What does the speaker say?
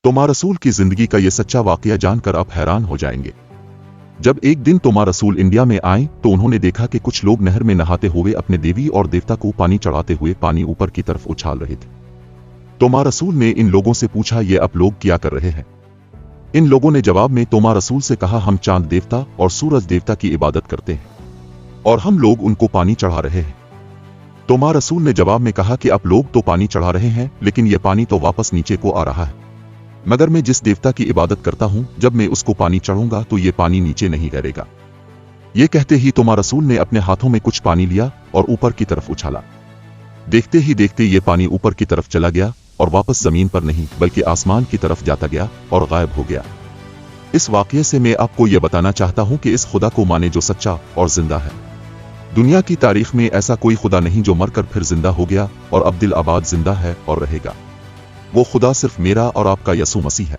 तोमा रसूल की जिंदगी का यह सच्चा वाकया जानकर आप हैरान हो जाएंगे। जब एक दिन तोमा रसूल इंडिया में आए तो उन्होंने देखा कि कुछ लोग नहर में नहाते हुए अपने देवी और देवता को पानी चढ़ाते हुए पानी ऊपर की तरफ उछाल रहे थे। तोमा रसूल ने इन लोगों से पूछा, ये आप लोग क्या कर रहे हैं? इन लोगों ने जवाब में तोमा रसूल से कहा, हम चांद देवता और सूरज देवता की इबादत करते हैं और हम लोग उनको पानी चढ़ा रहे हैं। तोमा रसूल ने जवाब में कहा कि आप लोग तो पानी चढ़ा रहे हैं, लेकिन यह पानी तो वापस नीचे को आ रहा है। मगर मैं जिस देवता की इबादत करता हूं, जब मैं उसको पानी चढ़ूंगा तो ये पानी नीचे नहीं गिरेगा। ये कहते ही तोमा रसूल ने अपने हाथों में कुछ पानी लिया और ऊपर की तरफ उछाला। देखते ही देखते ये पानी ऊपर की तरफ चला गया और वापस जमीन पर नहीं बल्कि आसमान की तरफ जाता गया और गायब हो गया। इस वाकये से मैं आपको यह बताना चाहता हूं कि इस खुदा को माने जो सच्चा और जिंदा है। दुनिया की तारीख में ऐसा कोई खुदा नहीं जो मरकर फिर जिंदा हो गया और अब दिल आबाद जिंदा है और रहेगा। वो खुदा सिर्फ मेरा और आपका यसू मसीह है।